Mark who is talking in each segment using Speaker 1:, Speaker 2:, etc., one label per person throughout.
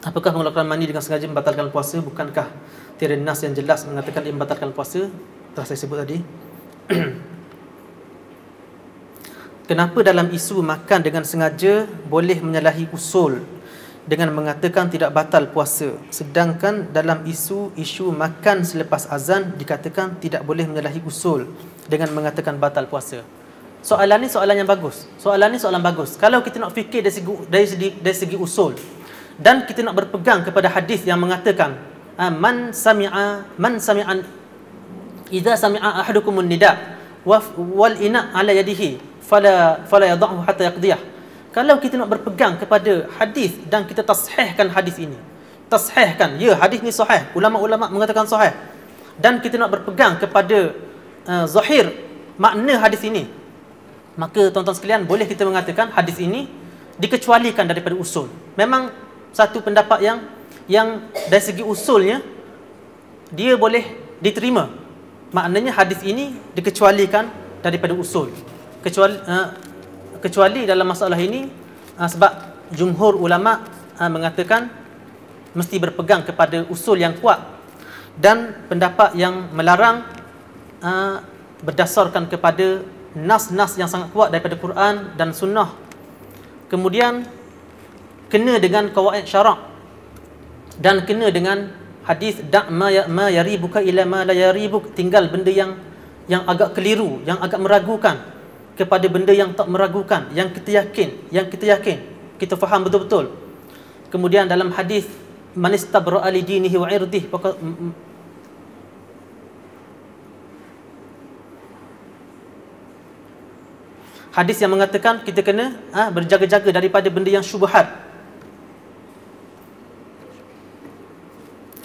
Speaker 1: Apakah mengeluarkan mani dengan sengaja membatalkan puasa? Bukankah tiada nas yang jelas mengatakan dia membatalkan puasa? Telah saya sebut tadi. Kenapa dalam isu makan dengan sengaja boleh menyalahi usul dengan mengatakan tidak batal puasa, sedangkan dalam isu makan selepas azan dikatakan tidak boleh menyalahi usul dengan mengatakan batal puasa? Soalan ni soalan yang bagus. Soalan ni soalan bagus. Kalau kita nak fikir dari segi usul dan kita nak berpegang kepada hadis yang mengatakan man sami'a idza sami'a ahadukumun nida wal ina ala yadihi fala yad'hu hatta yaqdiyah. Kalau kita nak berpegang kepada hadis dan kita tashihkan hadis ini, tashihkan, ya hadis ni sahih, ulama-ulama mengatakan sahih, dan kita nak berpegang kepada zahir makna hadis ini, maka tuan-tuan sekalian boleh kita mengatakan hadis ini dikecualikan daripada usul. Memang satu pendapat yang dari segi usulnya dia boleh diterima. Maknanya hadis ini dikecualikan daripada usul. Kecuali dalam masalah ini sebab jumhur ulama mengatakan mesti berpegang kepada usul yang kuat, dan pendapat yang melarang berdasarkan kepada nas-nas yang sangat kuat daripada Quran dan sunnah. Kemudian kena dengan qawaid syarak dan kena dengan hadis ma yaribuka ila ma la yaribuk, tinggal benda yang agak keliru, yang agak meragukan kepada benda yang tak meragukan, yang kita yakin, kita faham betul-betul. Kemudian dalam hadis man istabra'a li dinihi wa 'irdihi, hadis yang mengatakan kita kena berjaga-jaga daripada benda yang syubhat.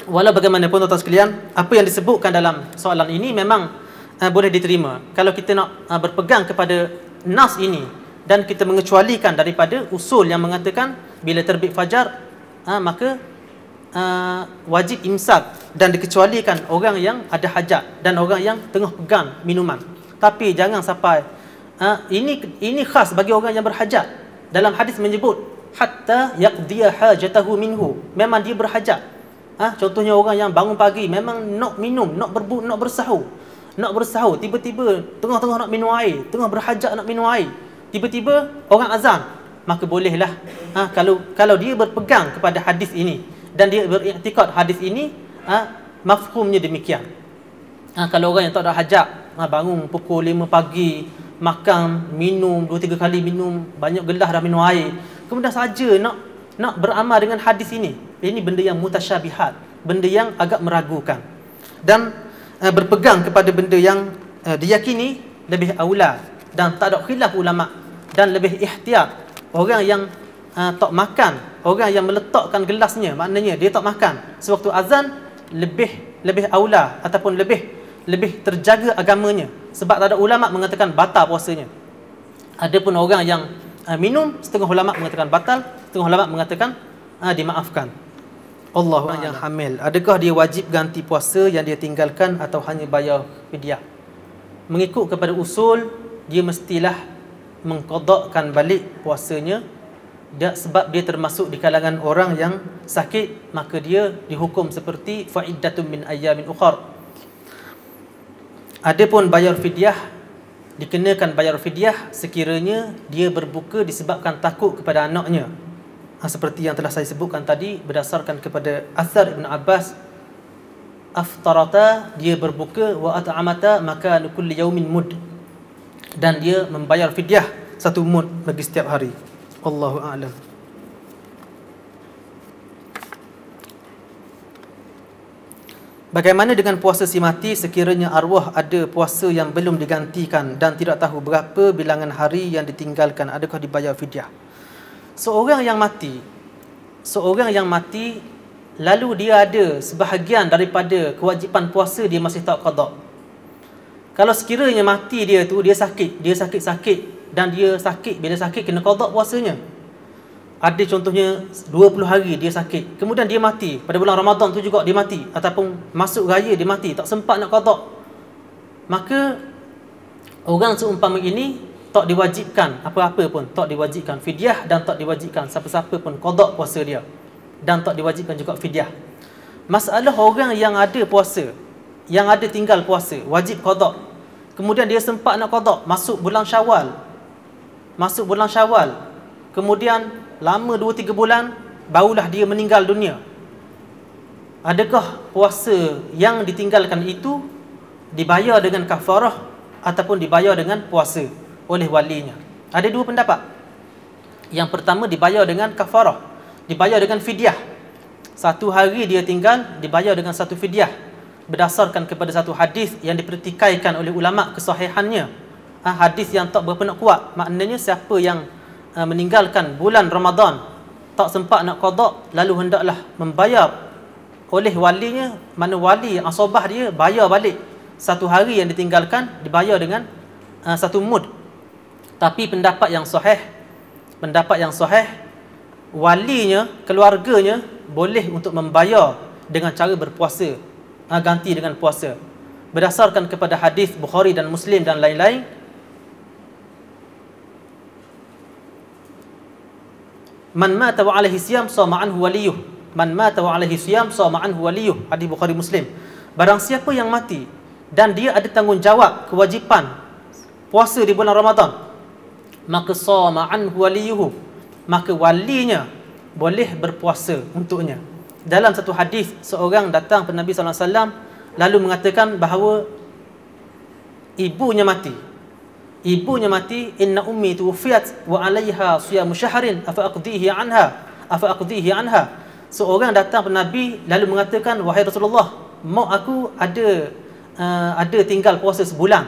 Speaker 1: Walau bagaimanapun tuan-tuan sekalian, apa yang disebutkan dalam soalan ini memang boleh diterima. Kalau kita nak berpegang kepada nas ini dan kita mengecualikan daripada usul yang mengatakan bila terbit fajar maka wajib imsak, dan dikecualikan orang yang ada hajat dan orang yang tengah pegang minuman. Tapi jangan sampai ini khas bagi orang yang berhajat. Dalam hadis menyebut hatta yaqdiya hajatahu minhu, memang dia berhajat. Contohnya orang yang bangun pagi memang nak minum, nak bersahur, tiba-tiba tengah-tengah nak minum air, tengah berhajat nak minum air, tiba-tiba orang azan, maka bolehlah kalau dia berpegang kepada hadis ini dan dia beriktikad hadis ini mafhumnya demikian. Kalau orang yang tak ada hajat, bangun pukul 5 pagi, makan, minum 2-3 kali, minum banyak gelas dah minum air, kemudian saja nak beramal dengan hadis ini benda yang mutasyabihat, benda yang agak meragukan. Dan berpegang kepada benda yang diyakini lebih aula dan tak ada khilaf ulama, dan lebih ihtiyat. Orang yang tak makan, orang yang meletakkan gelasnya, maknanya dia tak makan sewaktu azan, lebih aula ataupun lebih terjaga agamanya, sebab tak ada ulama mengatakan batal puasanya. Adapun orang yang minum, setengah ulama mengatakan batal, setengah ulama mengatakan dimaafkan. Allahu a'lam. Yang hamil, adakah dia wajib ganti puasa yang dia tinggalkan atau hanya bayar fidyah? Mengikut kepada usul, dia mestilah mengqadakkan balik puasanya, sebab dia termasuk di kalangan orang yang sakit, maka dia dihukum seperti fa'iddatun min ayyamin ukhar. Adapun bayar fidyah, dikenakan bayar fidyah sekiranya dia berbuka disebabkan takut kepada anaknya, seperti yang telah saya sebutkan tadi berdasarkan kepada Athar Ibn Abbas, aftarata, dia berbuka, wa at'amata maka kulli yaumin mud, dan dia membayar fidyah 1 mud bagi setiap hari. Allahu a'lam. Bagaimana dengan puasa si mati sekiranya arwah ada puasa yang belum digantikan dan tidak tahu berapa bilangan hari yang ditinggalkan, adakah dibayar fidyah? Seorang yang mati lalu dia ada sebahagian daripada kewajipan puasa, dia masih tak qada. Kalau sekiranya mati dia tu, dia sakit dan dia sakit, bila sakit kena qada puasanya. Ada contohnya 20 hari dia sakit, kemudian dia mati pada bulan Ramadan tu juga dia mati, ataupun masuk raya dia mati, tak sempat nak qada, maka orang seumpama ini tak diwajibkan apa-apa pun, tak diwajibkan fidyah dan tak diwajibkan siapa-siapa pun qada puasa dia. dan tak diwajibkan juga fidyah. Masalah orang yang ada puasa, yang ada tinggal puasa, wajib qada. Kemudian dia sempat nak qada, masuk bulan Syawal. Kemudian lama 2-3 bulan barulah dia meninggal dunia. Adakah puasa yang ditinggalkan itu dibayar dengan kafarah ataupun dibayar dengan puasa oleh walinya? Ada dua pendapat. Yang pertama, dibayar dengan kafarah, dibayar dengan fidyah. 1 hari dia tinggal, dibayar dengan 1 fidyah, berdasarkan kepada satu hadis yang dipertikaikan oleh ulama kesahihannya. Hadis yang tak berapa nak kuat. Maknanya siapa yang meninggalkan bulan Ramadan, tak sempat nak qada, lalu hendaklah membayar oleh walinya. Mana wali asabah dia bayar balik 1 hari yang ditinggalkan, dibayar dengan 1 mud. Tapi pendapat yang sahih, walinya, keluarganya boleh untuk membayar dengan cara berpuasa, ganti dengan puasa, berdasarkan kepada hadis Bukhari dan Muslim dan lain-lain. Man mata wa alaihi siyam sama anhu waliyuh. Man mata wa alaihi siyam sama anhu waliyuh. Hadis Bukhari Muslim. Barang siapa yang mati dan dia ada tanggungjawab kewajipan puasa di bulan Ramadan, maka sama anhu waliyuh, maka walinya boleh berpuasa untuknya. Dalam satu hadis, seorang datang kepada Nabi sallallahu alaihi wasallam lalu mengatakan bahawa ibunya mati, inna ummi tuwfiyat wa 'alaiha siyamu syahrin afa aqdihi anha. Seorang datang kepada Nabi lalu mengatakan, wahai Rasulullah, mak aku ada tinggal puasa sebulan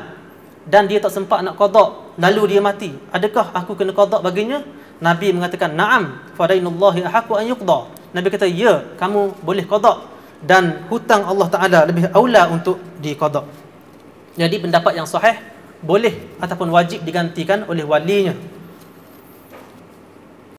Speaker 1: dan dia tak sempat nak qada, lalu dia mati, adakah aku kena qada baginya? Nabi mengatakan, na'am, fadainullahi ahaqu an yuqda. Nabi kata, ya, kamu boleh qada dan hutang Allah Ta'ala lebih aula untuk diqada. Jadi pendapat yang sahih, boleh ataupun wajib digantikan oleh walinya.